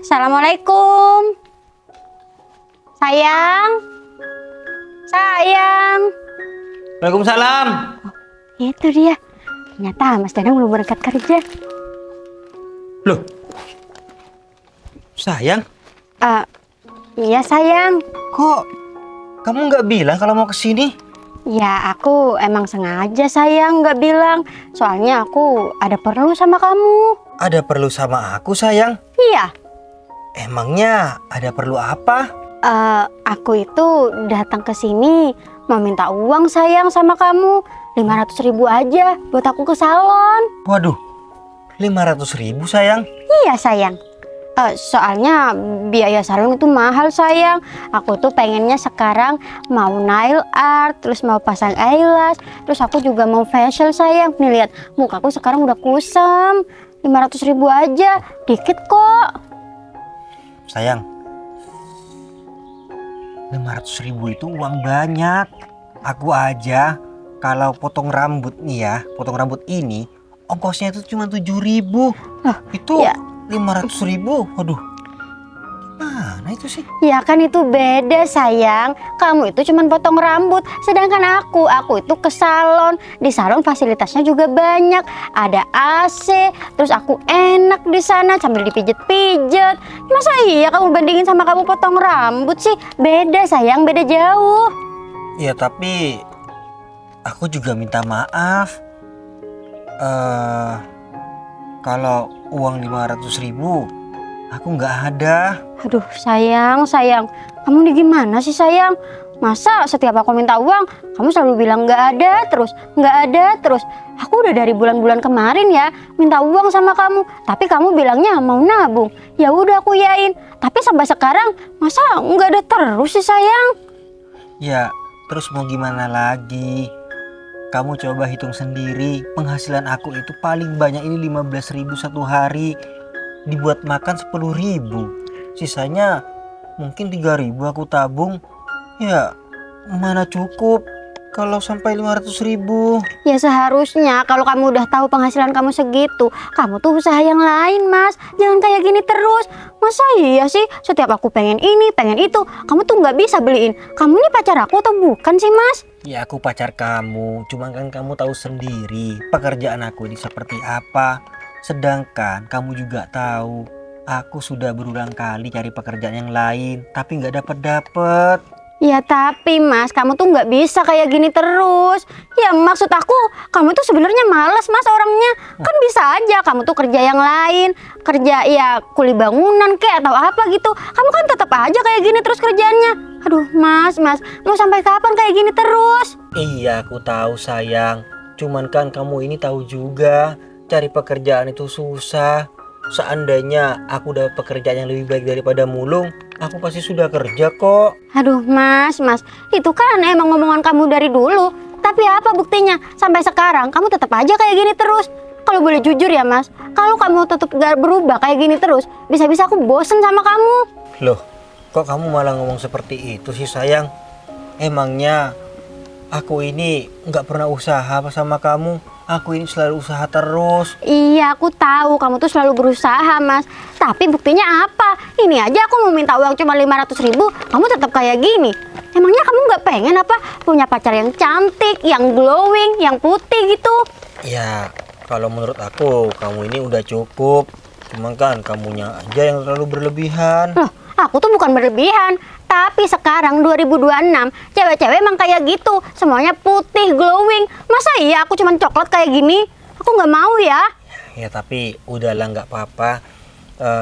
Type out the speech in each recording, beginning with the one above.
Assalamualaikum. Sayang. Sayang. Waalaikumsalam. Itu dia. Ternyata Mas Danang belum berangkat kerja. Loh, sayang, Iya sayang. kok kamu nggak bilang kalau mau kesini? Ya aku emang sengaja sayang nggak bilang. Soalnya aku ada perlu sama kamu. Ada perlu sama aku, sayang? Iya. Emangnya ada perlu apa? Aku itu datang ke sini mau minta uang sayang sama kamu. 500.000 aja buat aku ke salon. Waduh, 500.000 sayang. Iya sayang. Soalnya biaya salon itu mahal sayang. Aku tuh pengennya sekarang mau nail art, terus mau pasang eyelash, terus aku juga mau facial sayang. Nih lihat, mukaku sekarang udah kusam. 500.000 aja, dikit kok. Sayang, 500.000 itu uang banyak. Aku aja kalau potong rambut nih ya, potong rambut ini ongkosnya itu cuma 7.000. Itu ya. 500.000. Waduh, gimana itu sih? Ya kan itu beda sayang. Kamu itu cuma potong rambut, sedangkan aku itu ke salon. Di salon fasilitasnya juga banyak. Ada AC, terus aku enak di sana sambil dipijet-pijet. Masa iya kamu bandingin sama kamu potong rambut sih? Beda sayang, beda jauh. Ya tapi aku juga minta maaf. Kalau uang 500.000 aku nggak ada. Aduh sayang, kamu nih gimana sih sayang? Masa setiap aku minta uang, kamu selalu bilang nggak ada terus. Aku udah dari bulan-bulan kemarin ya minta uang sama kamu, tapi kamu bilangnya mau nabung. Ya udah aku yain, tapi sampai sekarang masa nggak ada terus sih sayang? Ya terus mau gimana lagi? Kamu coba hitung sendiri, penghasilan aku itu paling banyak ini 15.000 satu hari. Dibuat makan 10.000. Sisanya mungkin 3.000 aku tabung. Ya mana cukup kalau sampai 500.000. Ya seharusnya kalau kamu udah tahu penghasilan kamu segitu, kamu tuh usaha yang lain mas. Jangan kayak gini terus. Masa iya sih setiap aku pengen ini, pengen itu, kamu tuh nggak bisa beliin. Kamu ini pacar aku atau bukan sih mas? Ya aku pacar kamu, cuma kan kamu tahu sendiri pekerjaan aku ini seperti apa. Sedangkan kamu juga tahu, aku sudah berulang kali cari pekerjaan yang lain, tapi nggak dapet. Ya tapi mas, kamu tuh nggak bisa kayak gini terus. Ya maksud aku, kamu tuh sebenarnya malas mas orangnya. Kan bisa aja kamu tuh kerja yang lain, kerja ya kuli bangunan kek atau apa gitu. Kamu kan tetap aja kayak gini terus kerjanya. Aduh mas, mau sampai kapan kayak gini terus? Iya aku tahu sayang, cuman kan kamu ini tahu juga cari pekerjaan itu susah. Seandainya aku dapat pekerjaan yang lebih baik daripada mulung, aku pasti sudah kerja kok. Aduh mas, itu kan emang ngomongan kamu dari dulu. Tapi apa buktinya? Sampai sekarang kamu tetap aja kayak gini terus. Kalau boleh jujur ya mas, kalau kamu tetap gak berubah kayak gini terus, bisa-bisa aku bosen sama kamu. Loh, kok kamu malah ngomong seperti itu sih sayang? Emangnya aku ini nggak pernah usaha apa sama kamu? Aku ini selalu usaha terus. Iya aku tahu kamu tuh selalu berusaha mas. Tapi buktinya apa? Ini aja aku mau minta uang cuma 500.000, kamu tetap kayak gini. Emangnya kamu nggak pengen apa punya pacar yang cantik, yang glowing, yang putih gitu? Ya, kalau menurut aku kamu ini udah cukup. Cuma kan kamunya aja yang terlalu berlebihan. Loh, aku tuh bukan berlebihan. Tapi sekarang 2026, cewek-cewek emang kayak gitu. Semuanya putih, glowing. Masa iya aku cuma coklat kayak gini? Aku nggak mau ya. Ya tapi udahlah nggak apa-apa.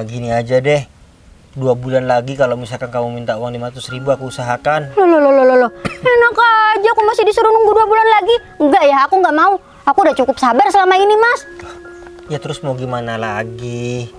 Gini aja deh. 2 bulan lagi kalau misalkan kamu minta uang 500.000 aku usahakan. Loh. Enak aja aku masih disuruh nunggu 2 bulan lagi. Enggak ya, aku nggak mau. Aku udah cukup sabar selama ini mas. Ya terus mau gimana lagi?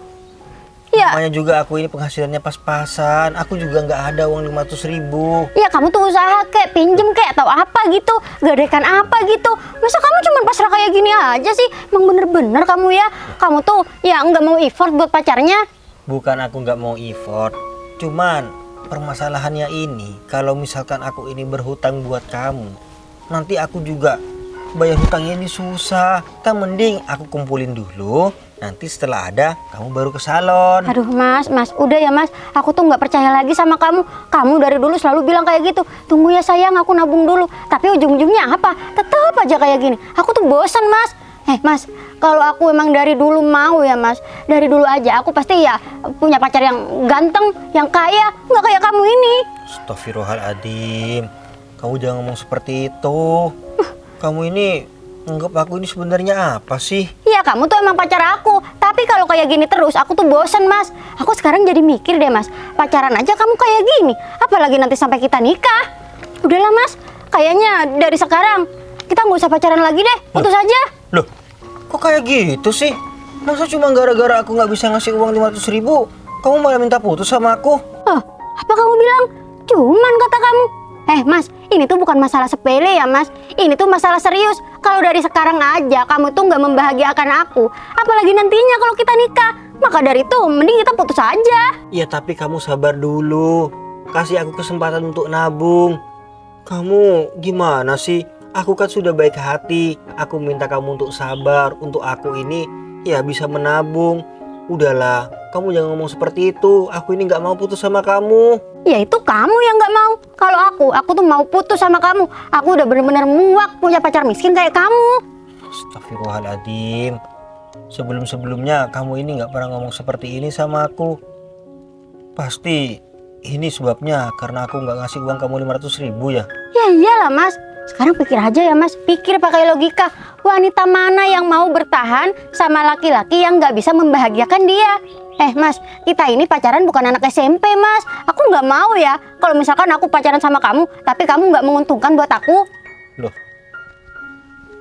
Ya. Namanya juga aku ini penghasilannya pas-pasan. Aku juga nggak ada uang 500.000. Ya kamu tuh usaha kek, pinjem kek atau apa gitu, gadekan apa gitu. Masa kamu cuma pasrah kayak gini aja sih? Emang bener-bener kamu ya. Kamu tuh ya nggak mau effort buat pacarnya. Bukan aku nggak mau effort. Cuman permasalahannya ini, kalau misalkan aku ini berhutang buat kamu, nanti aku juga bayar hutang ini susah. Kan mending aku kumpulin dulu. Nanti setelah ada, kamu baru ke salon. Aduh mas, udah ya mas. Aku tuh nggak percaya lagi sama kamu. Kamu dari dulu selalu bilang kayak gitu. Tunggu ya sayang, aku nabung dulu. Tapi ujung-ujungnya apa? Tetap aja kayak gini. Aku tuh bosan mas. Mas, kalau aku emang dari dulu mau ya mas, dari dulu aja aku pasti ya punya pacar yang ganteng, yang kaya, nggak kayak kamu ini. Astagfirullahaladzim. Kamu jangan ngomong seperti itu. Kamu ini anggap aku ini sebenarnya apa sih? Iya kamu tuh emang pacar aku. Tapi kalau kayak gini terus aku tuh bosen mas. Aku sekarang jadi mikir deh mas, pacaran aja kamu kayak gini, apalagi nanti sampai kita nikah. Udahlah mas, kayaknya dari sekarang kita nggak usah pacaran lagi deh, putus aja. Loh, kok kayak gitu sih? Masa cuma gara-gara aku nggak bisa ngasih uang 500.000, kamu malah minta putus sama aku? Oh, apa kamu bilang? Cuman kata kamu. Mas, ini tuh bukan masalah sepele ya mas. Ini tuh masalah serius. Kalau dari sekarang aja kamu tuh nggak membahagiakan aku, apalagi nantinya kalau kita nikah. Maka dari itu mending kita putus aja. Ya tapi kamu sabar dulu. Kasih aku kesempatan untuk nabung. Kamu gimana sih? Aku kan sudah baik hati. Aku minta kamu untuk sabar. Untuk aku ini ya bisa menabung. Udahlah, kamu jangan ngomong seperti itu. Aku ini nggak mau putus sama kamu. Ya itu kamu yang nggak mau. Kalau aku tuh mau putus sama kamu. Aku udah bener-bener muak punya pacar miskin kayak kamu. Astagfirullahaladzim. Sebelum-sebelumnya kamu ini nggak pernah ngomong seperti ini sama aku. Pasti ini sebabnya karena aku nggak ngasih uang kamu 500.000 ya. Ya iyalah mas. Sekarang pikir aja ya mas. Pikir pakai logika. Wanita mana yang mau bertahan sama laki-laki yang nggak bisa membahagiakan dia? Mas, kita ini pacaran bukan anak SMP mas. Aku nggak mau ya kalau misalkan aku pacaran sama kamu, tapi kamu nggak menguntungkan buat aku. Loh,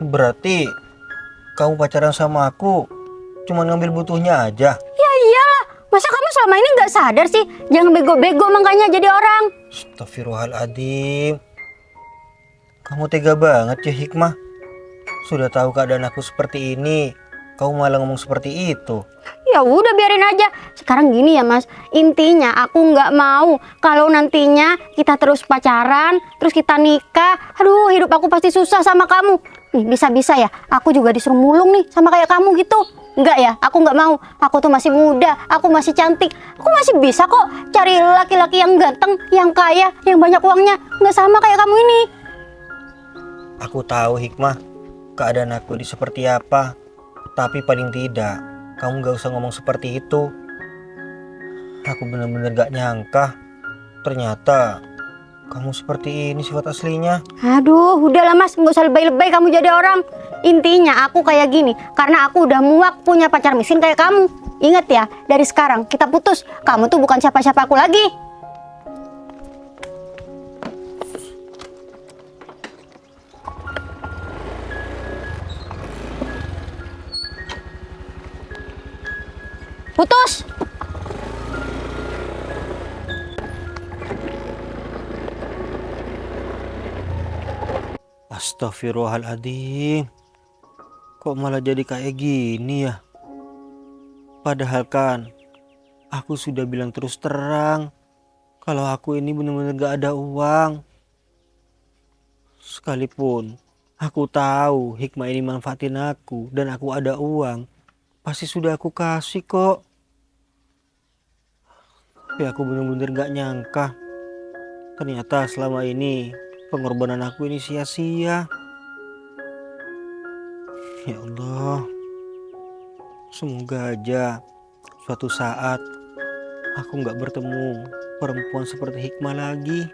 berarti kamu pacaran sama aku cuma ngambil butuhnya aja? Ya iyalah, masa kamu selama ini nggak sadar sih? Jangan bego-bego makanya jadi orang. Astagfirullahaladzim. Kamu tega banget ya Hikmah. Sudah tahu keadaan aku seperti ini, kamu malah ngomong seperti itu. Ya udah biarin aja. Sekarang gini ya mas, intinya aku nggak mau kalau nantinya kita terus pacaran, terus kita nikah. Aduh, hidup aku pasti susah sama kamu. Nih bisa-bisa ya, aku juga disuruh mulung nih sama kayak kamu gitu. Enggak ya, aku nggak mau. Aku tuh masih muda, aku masih cantik. Aku masih bisa kok cari laki-laki yang ganteng, yang kaya, yang banyak uangnya. Nggak sama kayak kamu ini. Aku tahu Hikmah, keadaan aku ini seperti apa. Tapi paling tidak, kamu gak usah ngomong seperti itu. Aku benar-benar gak nyangka. Ternyata kamu seperti ini sifat aslinya. Aduh, udahlah mas, nggak usah lebay-lebay kamu jadi orang. Intinya aku kayak gini karena aku udah muak punya pacar miskin kayak kamu. Ingat ya, dari sekarang kita putus. Kamu tuh bukan siapa-siapa aku lagi. Putus. Astagfirullahaladzim. Kok malah jadi kayak gini ya? Padahal kan aku sudah bilang terus terang kalau aku ini benar-benar gak ada uang. Sekalipun aku tahu Hikmah ini manfaatin aku dan aku ada uang, pasti sudah aku kasih kok. Tapi aku benar-benar gak nyangka. Ternyata selama ini pengorbanan aku ini sia-sia. Ya Allah, semoga aja suatu saat aku gak bertemu perempuan seperti Hikmah lagi.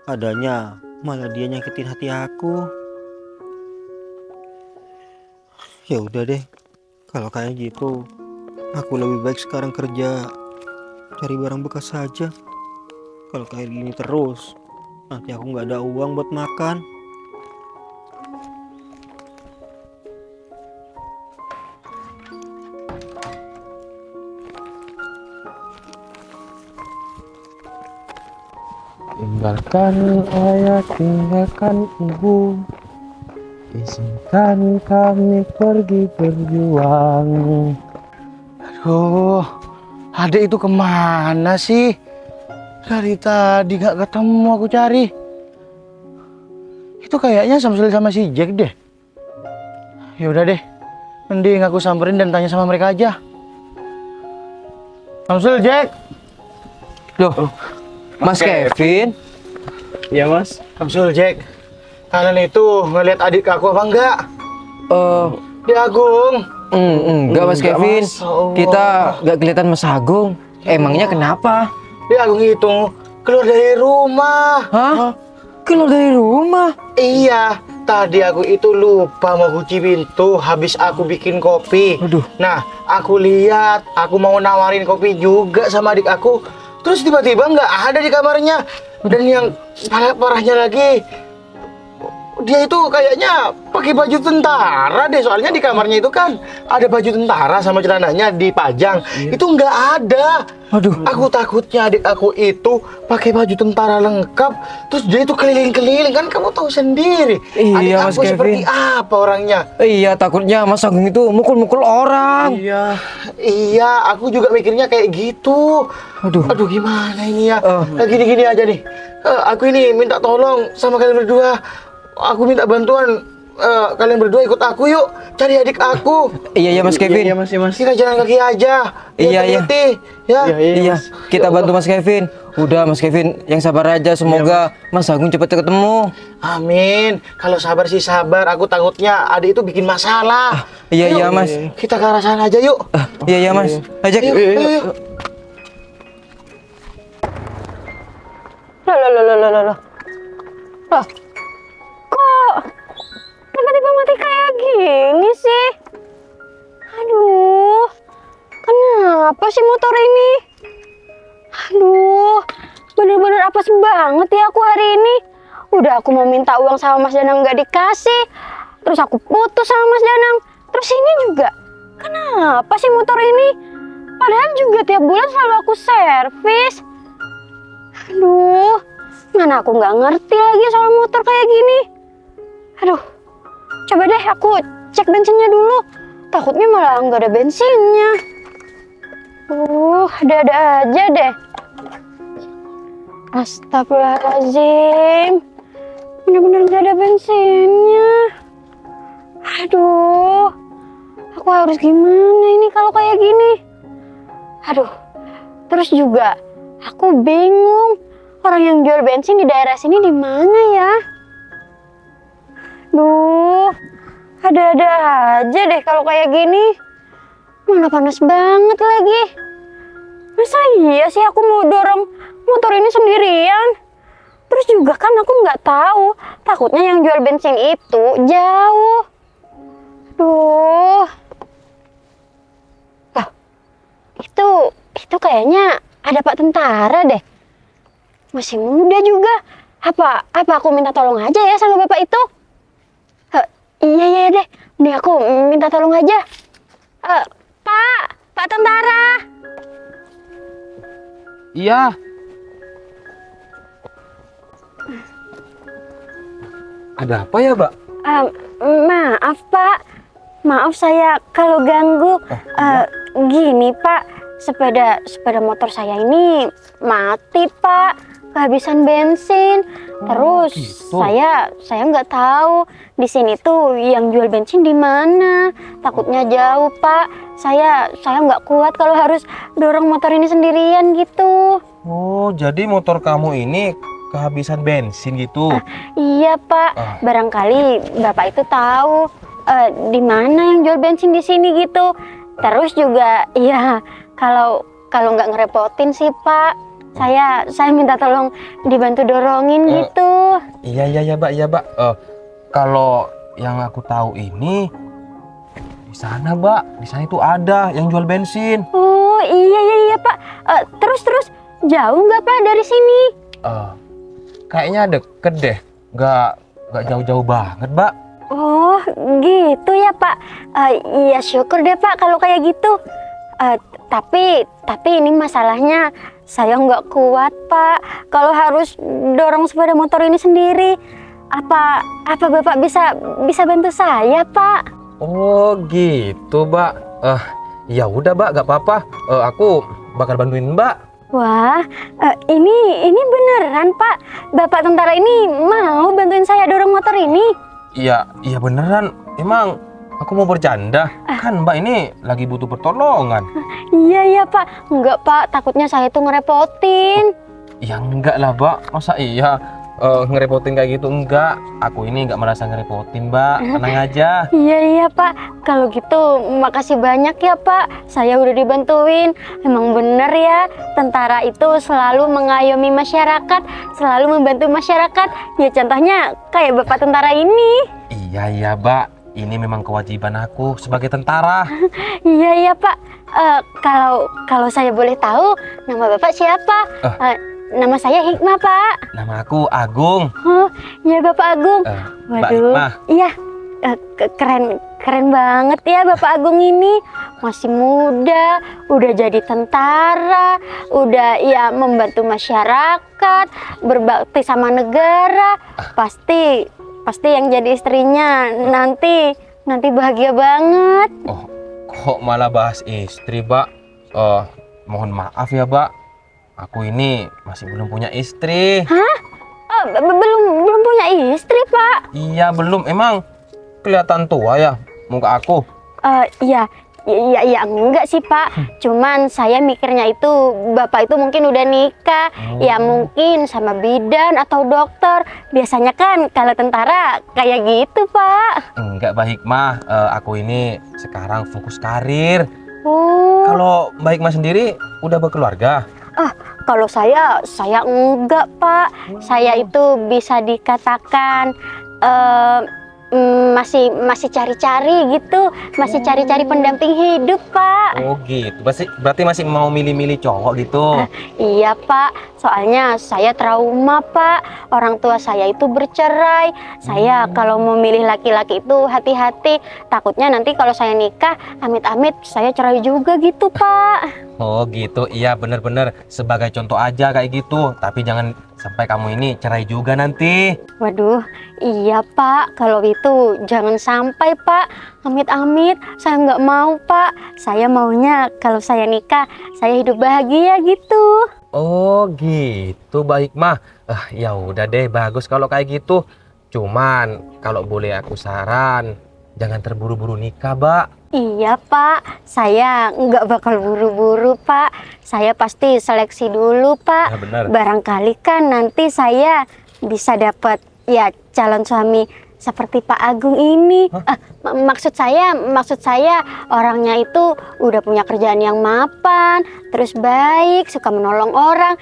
Adanya malah dia nyakitin hati aku. Ya udah deh, kalau kayak gitu aku lebih baik sekarang kerja cari barang bekas saja. Kalau kayak gini terus nanti aku nggak ada uang buat makan. Tinggalkan ayah, tinggalkan ibu, izinkan kami pergi berjuang. Aduh, adik itu kemana sih? Dari tadi gak ketemu aku cari. Itu kayaknya Samsul sama si Jack deh. Ya udah deh, mending aku samperin dan tanya sama mereka aja. Samsul, Jack. Loh, Mas Kevin? Iya mas. Samsul, Jack. Kalian itu ngeliat adik aku apa enggak? Di Agung. Enggak Mas Enggak, Kevin. Mas. Kita nggak kelihatan Mas Agung. Emangnya kenapa? Di Agung itu keluar dari rumah. Hah? Keluar dari rumah? Iya, tadi aku itu lupa mau kunci pintu habis aku bikin kopi. Aduh. Nah, aku lihat, aku mau nawarin kopi juga sama adik aku. Terus tiba-tiba nggak ada di kamarnya. Dan yang parahnya lagi, dia itu kayaknya pakai baju tentara deh. Soalnya di kamarnya itu kan ada baju tentara sama celananya dipajang. Itu nggak ada. Aduh. Aku takutnya adik aku itu pakai baju tentara lengkap, terus dia itu keliling-keliling, kan kamu tahu sendiri. Iya, adik Mas aku seperti Kevin. apa orangnya. Iya, takutnya Mas Agung itu mukul-mukul orang. Iya, aku juga mikirnya kayak gitu. Aduh. Gimana ini ya? Eh. Gini-gini aja nih. Aku ini minta tolong sama kalian berdua. Aku minta bantuan. Kalian berdua ikut aku yuk, cari adik aku. Iya Mas Kevin. Iya mas, iya mas. Kita jalan kaki aja. Biar Iya. teliti, ya. Iya, kita bantu Mas Kevin. Udah Mas Kevin, yang sabar aja. Semoga Mas Agung cepat ketemu. Amin. Kalau sabar sih sabar. Aku takutnya adik itu bikin masalah. Iya Mas. Kita ke arah sana aja yuk. Iya Mas. Ajak. Yuk. Loh. Kok tiba-tiba mati kayak gini sih? Aduh, kenapa sih motor ini? Aduh, bener-bener apes banget ya aku hari ini. Udah aku mau minta uang sama Mas Danang nggak dikasih. Terus aku putus sama Mas Danang. Terus ini juga, kenapa sih motor ini? Padahal juga tiap bulan selalu aku servis. Aduh, mana aku nggak ngerti lagi soal motor kayak gini. Aduh, coba deh aku cek bensinnya dulu. Takutnya malah nggak ada bensinnya. Ada-ada aja deh. Astagfirullahaladzim. Bener-bener nggak ada bensinnya. Aduh, aku harus gimana ini kalau kayak gini? Aduh, terus juga aku bingung. Orang yang jual bensin di daerah sini di mana ya? Duh, ada-ada aja deh kalau kayak gini. Mana panas banget lagi. Masa iya sih aku mau dorong motor ini sendirian? Terus juga kan aku nggak tahu. Takutnya yang jual bensin itu jauh. Duh. Lah, itu kayaknya ada Pak Tentara deh. Masih muda juga. Apa aku minta tolong aja ya sama bapak itu? Iya deh. Nih aku minta tolong aja. Pak Tentara. Iya. Ada apa ya, Mbak? Maaf Pak. Maaf saya kalau ganggu. Gini Pak, sepeda motor saya ini mati Pak, kehabisan bensin. Terus gitu. saya nggak tahu di sini tuh yang jual bensin di mana. Takutnya jauh Pak. Saya nggak kuat kalau harus dorong motor ini sendirian gitu. Oh, jadi motor kamu ini kehabisan bensin gitu? Iya Pak, barangkali Bapak itu tahu di mana yang jual bensin di sini gitu. Terus juga ya kalau nggak ngerepotin sih Pak, saya minta tolong dibantu dorongin gitu. Iya, Mbak. Kalau yang aku tahu ini di sana, Mbak. Di sana itu ada yang jual bensin. Oh iya Pak. Terus jauh nggak Pak dari sini? Kayaknya deket deh. Nggak jauh-jauh banget, Mbak. Oh gitu ya Pak. Iya syukur deh Pak kalau kayak gitu. Tapi ini masalahnya saya nggak kuat Pak kalau harus dorong sepeda motor ini sendiri. Apa Bapak bisa bantu saya Pak? Oh gitu, Mbak. Ya udah, Mbak, nggak apa-apa. Aku bakal bantuin Mbak. Wah, ini beneran Pak. Bapak tentara ini mau bantuin saya dorong motor ini. Iya, iya beneran. Emang aku mau bercanda. Kan Mbak ini lagi butuh pertolongan. Iya Pak. Enggak Pak, takutnya saya tuh ngerepotin. Ya enggak lah, Mbak. Masa iya ngerepotin kayak gitu? Enggak. Aku ini enggak merasa ngerepotin, Mbak. Tenang aja. Iya Pak. Kalau gitu makasih banyak ya Pak. Saya udah dibantuin. Emang bener ya, tentara itu selalu mengayomi masyarakat, selalu membantu masyarakat. Ya contohnya kayak Bapak tentara ini. Iya, iya, Mbak. Ini memang kewajiban aku sebagai tentara. Iya Pak. Kalau saya boleh tahu nama Bapak siapa? Nama saya Hikmah Pak. Nama aku Agung. Oh, ya Bapak Agung. Mbak Hikmah. Iya, keren banget ya Bapak Agung ini. Masih muda, udah jadi tentara, udah ya membantu masyarakat, berbakti sama negara. Pasti yang jadi istrinya nanti bahagia banget. Oh, kok malah bahas istri, Mbak? Mohon maaf ya, Mbak. Aku ini masih belum punya istri. Hah? Oh, belum punya istri Pak? Iya, belum. Emang kelihatan tua ya muka aku? Iya enggak sih Pak. Cuman saya mikirnya itu Bapak itu mungkin udah nikah. Ya mungkin sama bidan atau dokter. Biasanya kan kalau tentara kayak gitu Pak. Enggak, Mbak Hikmah. Aku ini sekarang fokus karir. Oh, Kalau Mbak Hikmah sendiri udah berkeluarga? kalau saya enggak Pak. Saya itu bisa dikatakan masih cari-cari gitu, masih cari-cari pendamping hidup Pak. Oh gitu. Berarti masih mau milih-milih cowok gitu? Iya Pak, soalnya saya trauma Pak. Orang tua saya itu bercerai. Saya kalau mau milih laki-laki itu hati-hati. Takutnya nanti kalau saya nikah, amit-amit saya cerai juga gitu Pak. Oh gitu. Iya bener-bener. Sebagai contoh aja kayak gitu. Tapi jangan sampai kamu ini cerai juga nanti. Waduh, iya Pak. Kalau itu jangan sampai Pak. Amit-amit, saya nggak mau Pak. Saya maunya kalau saya nikah, saya hidup bahagia gitu. Oh gitu, Mbak Hikmah. Ya udah deh, bagus kalau kayak gitu. Cuman kalau boleh aku saran, jangan terburu-buru nikah, Mbak. Iya Pak, saya nggak bakal buru-buru Pak. Saya pasti seleksi dulu Pak. Ya, benar. Barangkali kan nanti saya bisa dapat ya calon suami seperti Pak Agung ini. Maksud saya orangnya itu udah punya kerjaan yang mapan, terus baik, suka menolong orang,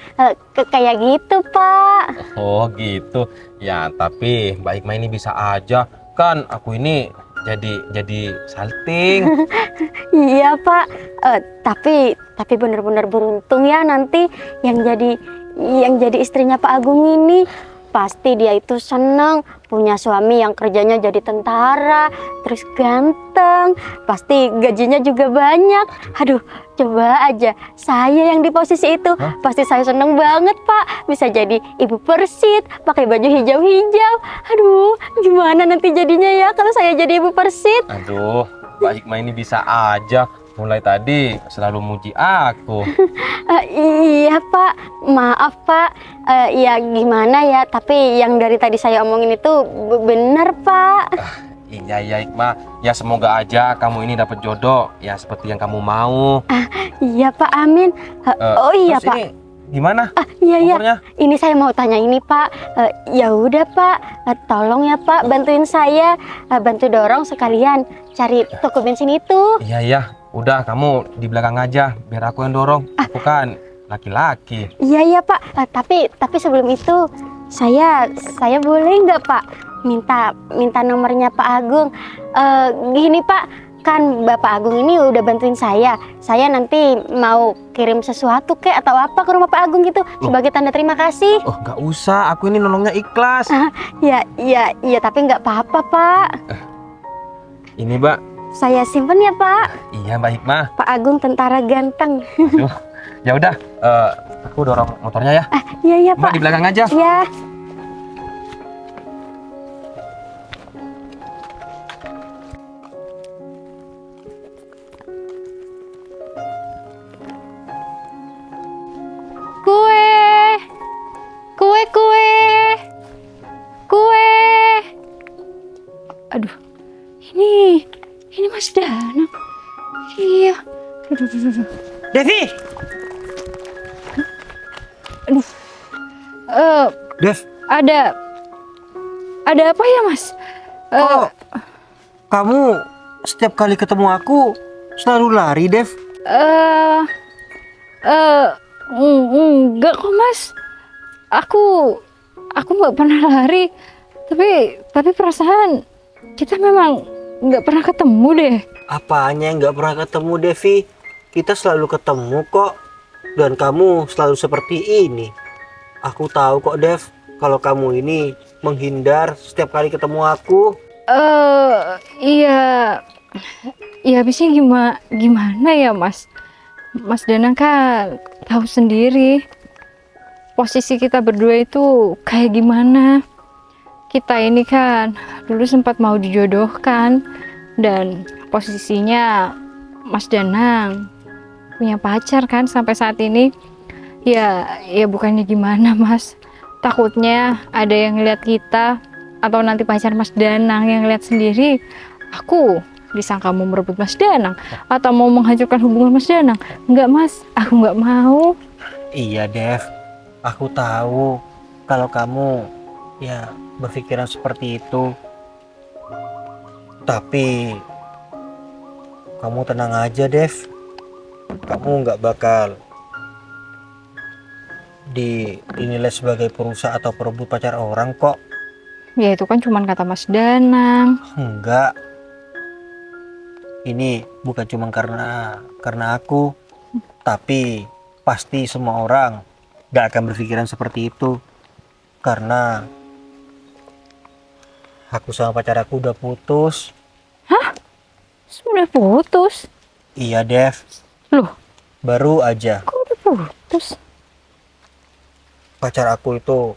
kayak gitu Pak. Oh gitu. Ya tapi Mbak Hikmah ini bisa aja. Kan aku ini jadi salting. Iya Pak, tapi benar-benar beruntung ya nanti yang jadi istrinya Pak Agung ini. Pasti dia itu senang punya suami yang kerjanya jadi tentara, terus ganteng, pasti gajinya juga banyak. Aduh, coba aja saya yang di posisi itu, pasti saya seneng banget Pak. Bisa jadi ibu persit, pakai baju hijau-hijau. Aduh, gimana nanti jadinya ya kalau saya jadi ibu persit? Aduh, Mbak Hikmah ini bisa aja. Mulai tadi selalu muji aku. Iya Pak, maaf Pak. Ya gimana ya, tapi yang dari tadi saya omongin itu bener Pak. Iya ya Hikmah. Ya semoga aja kamu ini dapat jodoh ya seperti yang kamu mau. Iya Pak, amin. Oh iya Terus Pak. ini gimana? Iya. Nomornya? Ini saya mau tanya ini Pak. Ya udah Pak, tolong ya Pak bantuin saya, bantu dorong sekalian cari toko bensin itu. Iya ya. Udah kamu di belakang aja biar aku yang dorong. Aku kan laki-laki. Iya Pak. Tapi sebelum itu saya boleh nggak Pak minta nomornya Pak Agung? Gini Pak, kan Bapak Agung ini udah bantuin saya. Saya nanti mau kirim sesuatu kek atau apa ke rumah Pak Agung gitu sebagai tanda terima kasih. Oh nggak usah, aku ini nolongnya ikhlas. Iya, tapi nggak apa-apa Pak. Ini Mbak. Saya simpen ya Pak. Iya Mbak Hikmah. Pak Agung tentara ganteng. Aduh. Ya udah, aku dorong motornya ya. Iya Mbak Pak. di belakang aja. Iya. Devi! Eh, Dev, ada apa ya, Mas? kok kamu setiap kali ketemu aku selalu lari, Dev? Eh, enggak kok, Mas. Aku nggak pernah lari. Tapi perasaan kita memang nggak pernah ketemu deh. Apanya yang nggak pernah ketemu, Devi? Kita selalu ketemu kok. Dan kamu selalu seperti ini. Aku tahu kok, Dev, kalau kamu ini menghindar setiap kali ketemu aku. Iya. Ya habisnya gimana ya, Mas? Mas Danang kan tahu sendiri posisi kita berdua itu kayak gimana. Kita ini kan dulu sempat mau dijodohkan dan posisinya Mas Danang punya pacar kan sampai saat ini. Ya bukannya gimana, Mas. Takutnya ada yang ngeliat kita atau nanti pacar Mas Danang yang ngeliat sendiri aku disangka mau merebut Mas Danang atau mau menghancurkan hubungan Mas Danang. Enggak, Mas, aku nggak mau. Iya, Dev. Aku tahu kalau kamu ya berpikiran seperti itu. Tapi kamu tenang aja, Dev. Kamu nggak bakal dinilai sebagai perusak atau perebut pacar orang kok. Ya itu kan cuman kata Mas Danang. Enggak. Ini bukan cuma karena aku, tapi pasti semua orang gak akan berpikiran seperti itu. Karena aku sama pacar aku udah putus. Sudah putus? Iya, Dev. Loh, Baru aja kok udah putus? pacar aku itu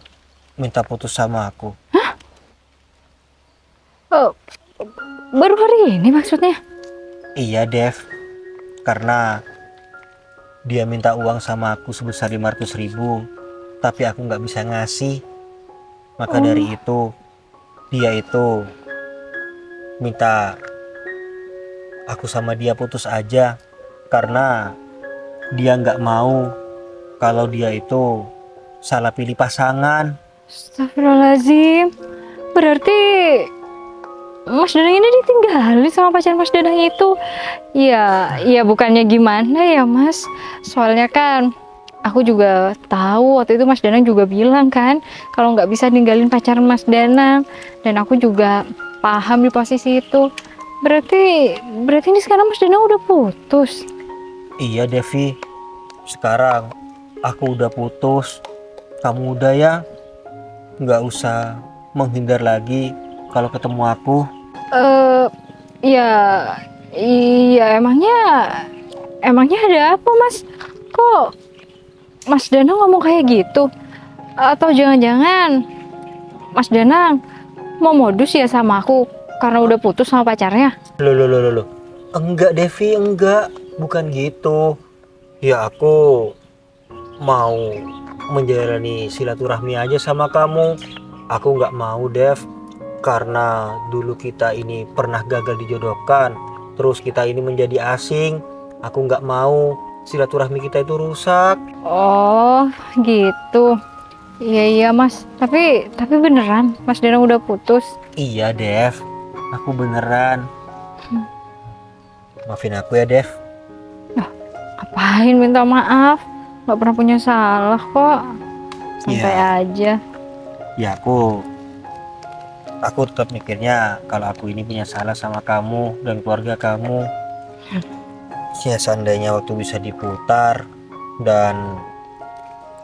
minta putus sama aku. Oh, baru hari ini maksudnya? Iya, Dev. Karena dia minta uang sama aku sebesar 500.000, tapi aku nggak bisa ngasih. Maka dari itu dia itu minta aku sama dia putus aja karena dia nggak mau kalau dia itu salah pilih pasangan. Astagfirullahaladzim. Berarti Mas Danang ini ditinggalin sama pacar Mas Danang itu. Ya bukannya gimana ya, Mas. Soalnya kan aku juga tahu waktu itu Mas Danang juga bilang kan kalau nggak bisa ninggalin pacar Mas Danang. Dan aku juga paham di posisi itu. Berarti ini sekarang Mas Danang udah putus. Iya, Devi. Sekarang aku udah putus. Kamu udah ya nggak usah menghindar lagi kalau ketemu aku. Iya, emangnya ada apa, Mas? Kok Mas Danang ngomong kayak gitu? Atau jangan-jangan Mas Danang mau modus ya sama aku karena udah putus sama pacarnya? Loh. Enggak, Devi, enggak. Bukan gitu. Ya aku mau menjalani silaturahmi aja sama kamu. Aku nggak mau, Dev, karena dulu kita ini pernah gagal dijodohkan, terus kita ini menjadi asing. Aku nggak mau silaturahmi kita itu rusak. Oh, gitu. Iya, Mas. Tapi beneran Mas Danang udah putus? Iya, Dev, aku beneran. Maafin aku ya, Dev. Ngapain minta maaf? Gak pernah punya salah kok. Santai aja. Ya aku tetap mikirnya kalau aku ini punya salah sama kamu dan keluarga kamu. Ya seandainya waktu bisa diputar dan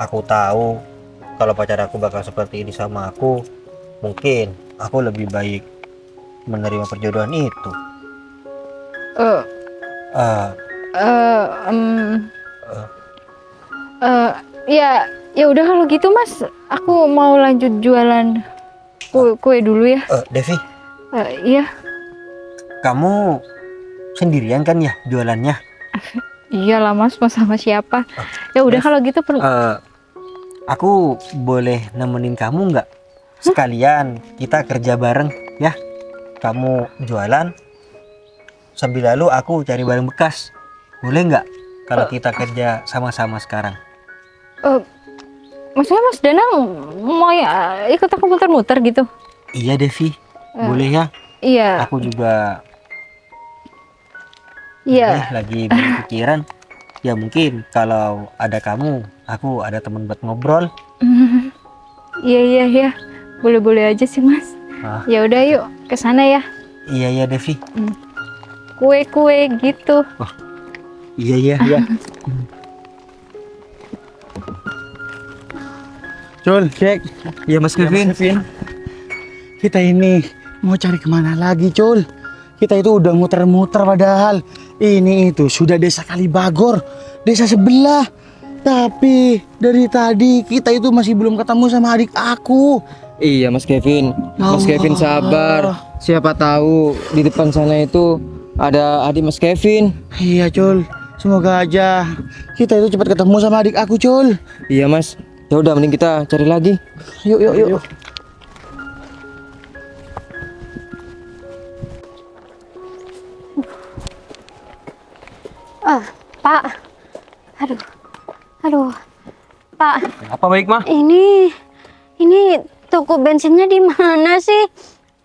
aku tahu kalau pacar aku bakal seperti ini sama aku, mungkin aku lebih baik menerima perjodohan itu. Ya udah kalau gitu, Mas. Aku mau lanjut jualan kue dulu ya. Devi, Iya. kamu sendirian kan ya jualannya? Iyalah, Mas, mau sama siapa? Ya udah Dev, kalau gitu perlu. Aku boleh nemenin kamu nggak? Sekalian kita kerja bareng ya. Kamu jualan, sambil lalu aku cari barang bekas. Boleh nggak kalau kita kerja sama-sama sekarang? Maksudnya Mas Danang mau ya ikut aku muter-muter gitu? Iya Devi, boleh ya? Iya, Aku juga iya. lagi berpikiran. Ya mungkin kalau ada kamu, aku ada teman buat ngobrol. Iya. Boleh-boleh aja sih Mas. Ah. Ya udah yuk ke sana ya. Iya Devi. Kue-kue gitu. Iya. Cul, cek. Iya Mas Kevin. Kita ini mau cari kemana lagi, Cul? Kita itu udah muter-muter padahal. Ini itu sudah desa Kalibagor, desa sebelah. Tapi dari tadi kita itu masih belum ketemu sama adik aku. Iya Mas Kevin. Mas Kevin sabar. Siapa tahu di depan sana itu ada adik Mas Kevin. Iya, Cul. Semoga aja kita itu cepat ketemu sama adik aku, Cul. Iya Mas. Ya udah mending kita cari lagi. Yuk. Pak. Aduh. Pak, Apa baik mah? ini toko bensinnya di mana sih?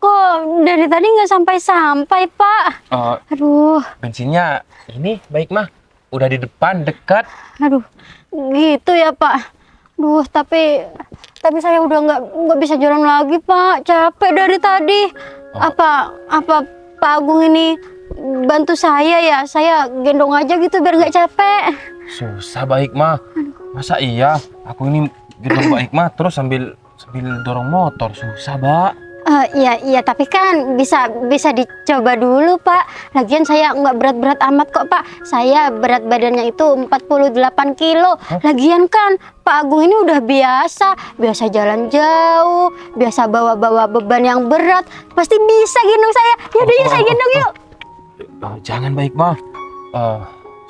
Kok dari tadi nggak sampai-sampai, Pak? Aduh, Bensinnya ini baik mah. Udah di depan dekat. aduh, gitu ya, Pak. Duh, tapi saya udah nggak bisa jalan lagi, Pak. Capek dari tadi. Apa Pak Agung ini bantu saya ya? Saya gendong aja gitu biar nggak capek. Susah baik mah. Masa iya? Aku ini gendong baik mah terus sambil dorong motor. Susah, Mbak. Iya, tapi kan bisa dicoba dulu, Pak. Lagian saya nggak berat-berat amat kok, Pak. Saya berat badannya itu 48 kilo. Lagian kan Pak Agung ini udah biasa jalan jauh, biasa bawa beban yang berat. Pasti bisa gendong saya. Yaudah, yuk saya gendong yuk. Jangan baik mah.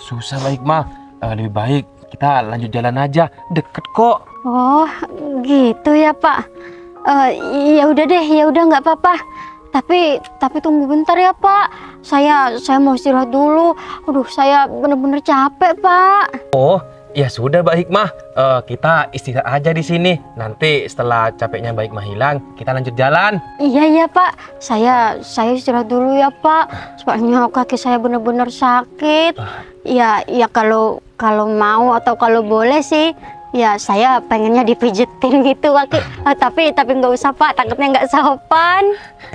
Susah baik mah. Lebih baik kita lanjut jalan aja. Deket kok. Oh, gitu ya, Pak. Ya udah deh, ya udah nggak apa-apa. Tapi tunggu bentar ya, Pak. Saya mau istirahat dulu. Aduh, saya bener-bener capek, Pak. Oh, ya sudah baik mah. Kita istirahat aja di sini. Nanti setelah capeknya baik mah hilang, kita lanjut jalan. Iya, Pak. Saya istirahat dulu ya, Pak. Soalnya kaki saya bener-bener sakit. Ya kalau mau atau kalau boleh sih, ya saya pengennya dipijetin gitu kaki. Tapi nggak usah, Pak. Takutnya nggak sopan.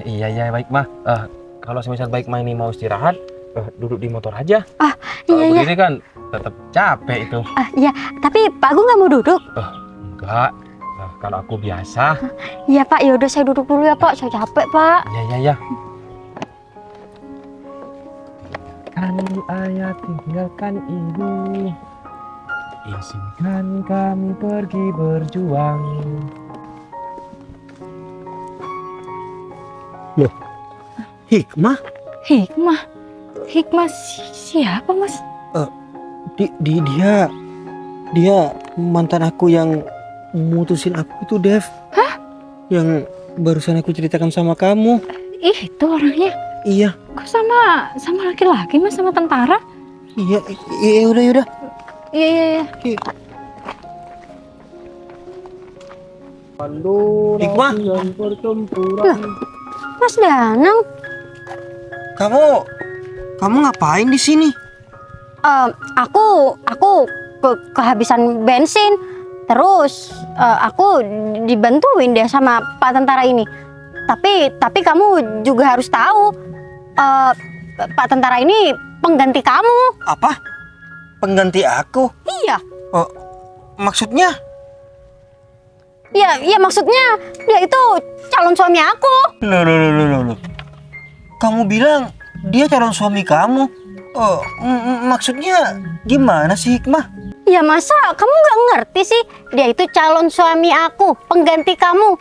Iya baik mah. Kalau semisal baik mah ini mau istirahat, duduk di motor aja. Kalau Iya. berdiri kan tetap capek itu. Iya, tapi Pak Agung nggak mau duduk? Enggak. Kalau aku biasa. Iya, Pak. Ya udah saya duduk dulu ya, Pak. Saya capek, Pak. Iya. Kan ayah tinggalkan ibu, izinkan kami pergi berjuang. Hikmah? Hikmah siapa Mas? Dia mantan aku yang mutusin aku itu, Dev. Hah? Yang barusan aku ceritakan sama kamu. Itu orangnya. Iya. Kok sama laki-laki Mas, sama tentara? Iya, udah. Iya. Hikmah, Mas Danang, kamu ngapain di sini? aku kehabisan bensin. Terus aku dibantuin deh sama Pak Tentara ini. Tapi kamu juga harus tahu, Pak Tentara ini pengganti kamu. Apa? Pengganti aku? Iya. Maksudnya? Ya maksudnya dia itu calon suami aku. Loh. Kamu bilang dia calon suami kamu? Maksudnya gimana sih, Hikmah? Ya masa kamu nggak ngerti sih? Dia itu calon suami aku, pengganti kamu.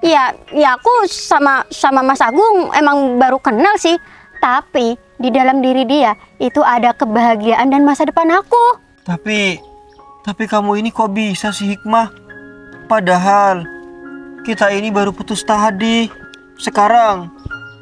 Ya aku sama Mas Agung emang baru kenal sih. Tapi di dalam diri dia itu ada kebahagiaan dan masa depan aku. Tapi kamu ini kok bisa sih, Hikmah? Padahal kita ini baru putus tadi. Sekarang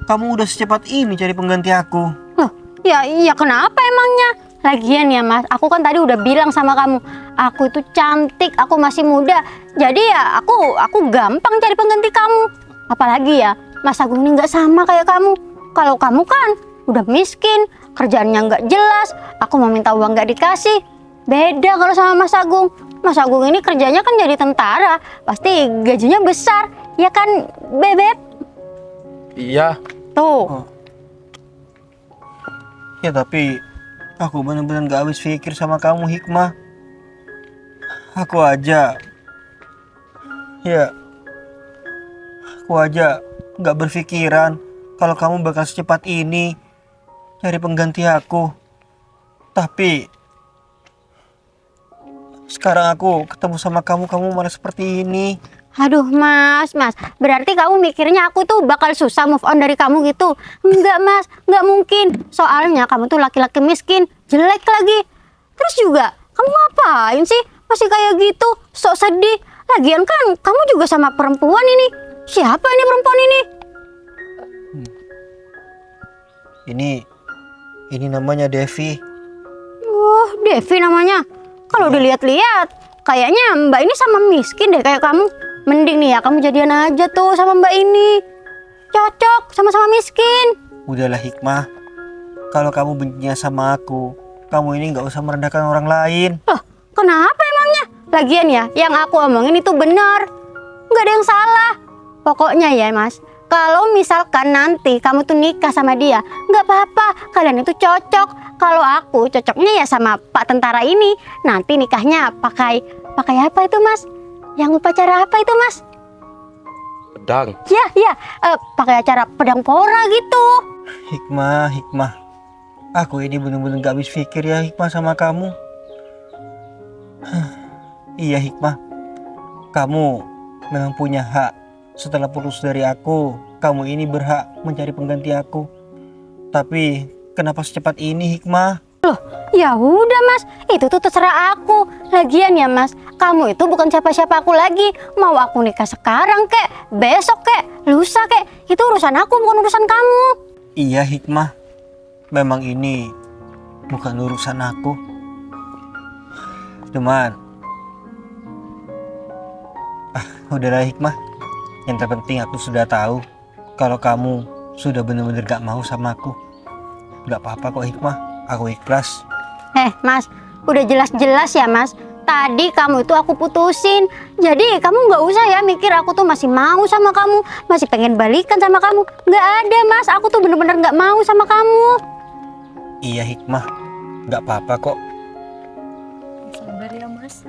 kamu udah secepat ini cari pengganti aku. Loh, ya kenapa emangnya? Lagian ya Mas, aku kan tadi udah bilang sama kamu, aku itu cantik, aku masih muda. Jadi ya aku gampang cari pengganti kamu. Apalagi ya, Mas Agung ini nggak sama kayak kamu. Kalau kamu kan udah miskin, kerjaannya nggak jelas, aku mau minta uang nggak dikasih. Beda kalau sama Mas Agung. Mas Agung ini kerjanya kan jadi tentara, pasti gajinya besar, ya kan Bebek? Iya. Tuh. Ya tapi aku bener-bener gak habis pikir sama kamu Hikmah. Aku aja gak berpikiran kalau kamu bakal secepat ini cari pengganti aku. Tapi sekarang aku ketemu sama kamu malah seperti ini. Aduh Mas, berarti kamu mikirnya aku tuh bakal susah move on dari kamu gitu? Enggak Mas, enggak mungkin. Soalnya kamu tuh laki-laki miskin, jelek lagi. Terus juga, kamu ngapain sih? Masih kayak gitu, sok sedih. Lagian kan kamu juga sama perempuan ini. Siapa ini perempuan ini? Ini namanya Devi. Wah, Devi namanya. Kalau dilihat-lihat, kayaknya Mbak ini sama miskin deh kayak kamu. Mending nih ya kamu jadian aja tuh sama Mbak ini. Cocok, sama-sama miskin. Udahlah Hikmah, kalau kamu bencinya sama aku, kamu ini gak usah merendahkan orang lain. Loh, kenapa emangnya? Lagian ya, yang aku omongin itu benar. Nggak ada yang salah. Pokoknya ya Mas, kalau misalkan nanti kamu tuh nikah sama dia, nggak apa-apa, kalian itu cocok. Kalau aku cocoknya ya sama Pak Tentara ini. Nanti nikahnya pakai apa itu Mas? Yang upacara apa itu Mas? Pedang. Ya, pakai acara pedang pora gitu. Hikmah, aku ini bener-bener gak habis pikir ya Hikmah sama kamu. Iya Hikmah, kamu memang punya hak. Setelah putus dari aku, kamu ini berhak mencari pengganti aku. Tapi kenapa secepat ini Hikmah? Ya udah Mas, itu tuh terserah aku. Lagian ya Mas, kamu itu bukan siapa-siapa aku lagi. Mau aku nikah sekarang kek, besok kek, lusa kek, itu urusan aku bukan urusan kamu. Iya Hikmah, memang ini bukan urusan aku. Cuman udahlah Hikmah, yang terpenting aku sudah tahu kalau kamu sudah benar-benar gak mau sama aku. Gak apa-apa kok Hikmah, aku ikhlas. Mas, udah jelas-jelas ya Mas, tadi kamu itu aku putusin. Jadi kamu nggak usah ya mikir aku tuh masih mau sama kamu, masih pengen balikan sama kamu. Nggak ada Mas, aku tuh bener-bener nggak mau sama kamu. Iya Hikmah, gak apa-apa kok. Sabar ya Mas.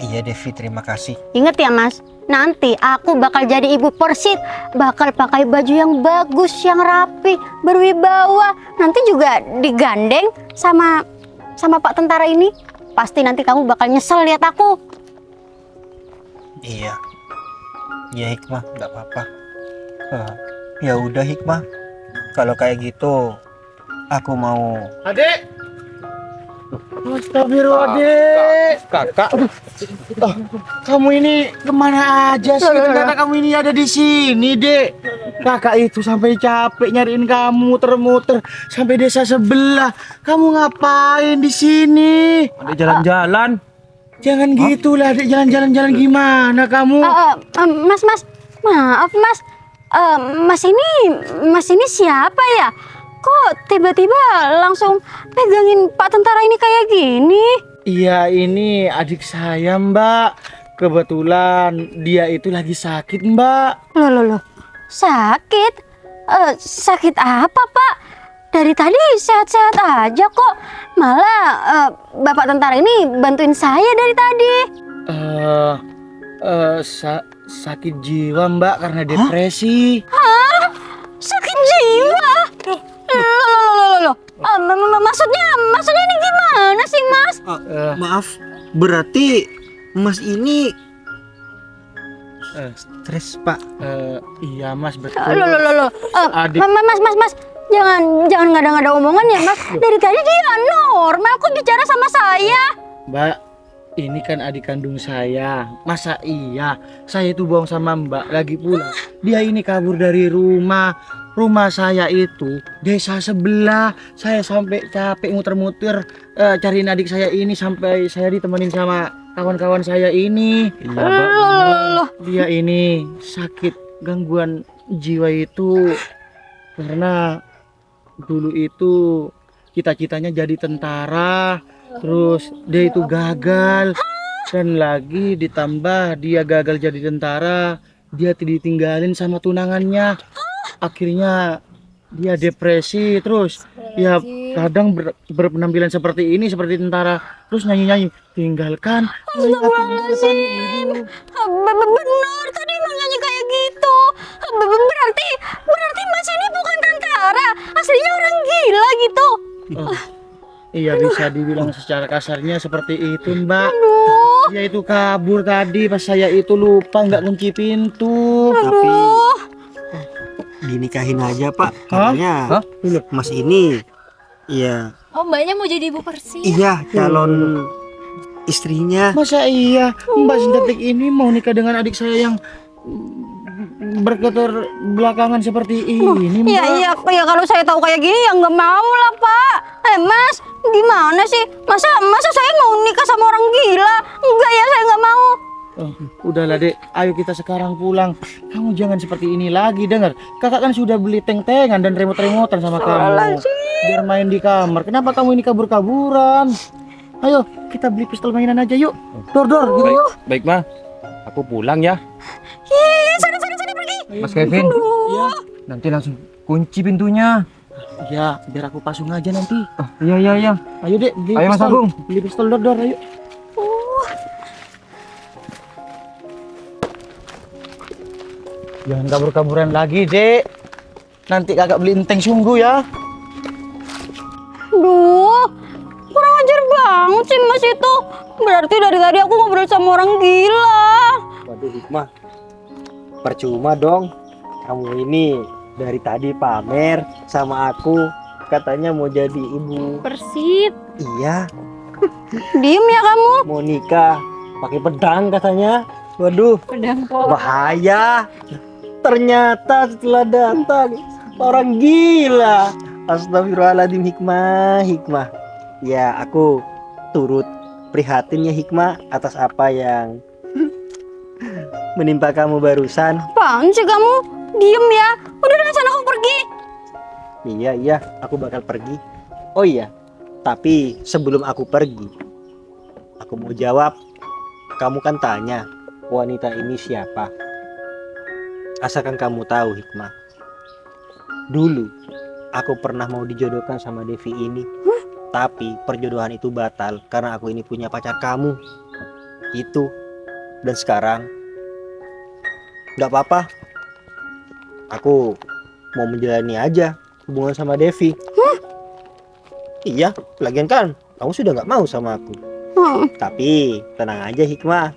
Iya Devi, terima kasih. Ingat ya Mas, nanti aku bakal jadi ibu Persit, bakal pakai baju yang bagus, yang rapi, berwibawa. Nanti juga digandeng sama Pak Tentara ini. Pasti nanti kamu bakal nyesel lihat aku. Iya Hikmah, gak apa-apa. Ya udah Hikmah, kalau kayak gitu aku mau. Adek. Astagfirullah, Dek. Kakak. Kamu ini kemana aja sih? Ternyata kamu ini ada di sini, Dek. Kakak itu sampai capek nyariin kamu, muter-muter sampai desa sebelah. Kamu ngapain di sini? Ada jalan-jalan. Jangan gitulah, Dek. Jalan-jalan gimana kamu? Mas, maaf Mas. Mas ini siapa ya? Kok tiba-tiba langsung pegangin Pak Tentara ini kayak gini? Iya, ini adik saya, Mbak. Kebetulan dia itu lagi sakit, Mbak. Loh. Sakit? Sakit apa Pak? Dari tadi sehat-sehat aja kok. Malah Bapak Tentara ini bantuin saya dari tadi. Sakit jiwa, Mbak, karena depresi. Sakit jiwa? Loh. Maksudnya ini gimana sih Mas? Maaf, berarti Mas ini stres Pak. Iya, Mas, betul. Loh. Adik. Mas. Jangan ngada-ngada omongan ya Mas. Dari tadi dia normal kok bicara sama saya. Mbak, ini kan adik kandung saya. Masa iya saya itu bohong sama Mbak? Lagi pula dia ini kabur dari rumah. Rumah saya itu desa sebelah. Saya sampai capek muter-muter cariin adik saya ini sampai saya ditemenin sama kawan-kawan saya ini. Iya, Mbak. Dia ini sakit gangguan jiwa itu karena dulu itu cita-citanya jadi tentara, terus dia itu gagal, dan lagi ditambah dia gagal jadi tentara, dia ditinggalin sama tunangannya, akhirnya dia depresi, terus ya kadang berpenampilan seperti ini, seperti tentara, terus nyanyi-nyanyi tinggalkan. Astagfirullahaladzim. Benar tadi emang nyanyi kayak gitu. Berarti Mas ini bukan tentara, aslinya orang gila gitu. Iya, bisa dibilang secara kasarnya seperti itu, Mbak. Aduh, Dia itu kabur tadi pas saya itu lupa nggak kunci pintu. Tapi dinikahin aja, Pak. Katanya Mas ini, iya, Oh, mbaknya mau jadi ibu Persi? iya calon istrinya. Masa iya Mbak Sintetik ini mau nikah dengan adik saya yang berketor belakangan seperti ini, Mbak? iya kalau saya tahu kayak gini ya nggak mau lah Pak. Mas, gimana sih? Masa saya mau nikah sama orang gila? Enggak ya, saya nggak mau. Oh, udahlah Dek, ayo kita sekarang pulang. Kamu jangan seperti ini lagi, dengar. Kakak kan sudah beli teng-tengan dan remote-remotan sama kamu. Biar main di kamar. Kenapa kamu ini kabur-kaburan? Ayo, kita beli pistol mainan aja yuk. Dor, gitu yuk. Baik mah, aku pulang ya. Iya, sana pergi. Mas Kevin, nanti langsung kunci pintunya. Ya, biar aku pasung aja nanti. Oh, iya. Ayo Dek, beli Ayo, Mas pistol. Agung. Beli pistol, Dor, ayo. Jangan kabur-kaburan lagi, Dek. Nanti kakak beli enteng sungguh ya. Duh, kurang ajar banget sih Mas itu. Berarti dari tadi aku ngobrol sama orang gila. Waduh, Hikmah, percuma dong. Kamu ini dari tadi pamer sama aku, katanya mau jadi ibu. Persit. Iya, Diem ya kamu. mau nikah pakai pedang katanya. Waduh, Pedang po. bahaya. Ternyata setelah datang orang gila. Astagfirullahaladzim, Hikmah. Ya, aku turut prihatin ya, Hikmah, atas apa yang menimpa kamu barusan. Apaan sih kamu? Diem ya. Udah sana kamu pergi. Iya, aku bakal pergi. Oh iya, tapi sebelum aku pergi, aku mau jawab. Kamu kan tanya, wanita ini siapa? Asalkan kamu tahu, Hikmah. Dulu, aku pernah mau dijodohkan sama Devi ini. Tapi perjodohan itu batal karena aku ini punya pacar kamu. Itu. Dan sekarang, gak apa-apa. Aku mau menjalani aja hubungan sama Devi. Iya, lagian kan kamu sudah gak mau sama aku. Tapi tenang aja, Hikmah.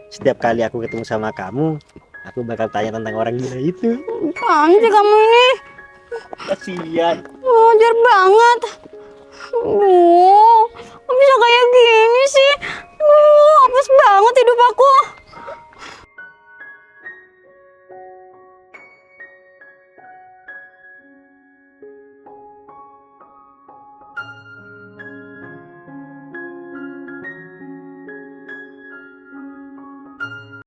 Setiap kali aku ketemu sama kamu, aku bakal tanya tentang orang gila itu. Apaan sih kamu ini? Kasihan. Wajar banget. Kok bisa kayak gini sih? Hapus banget hidup aku.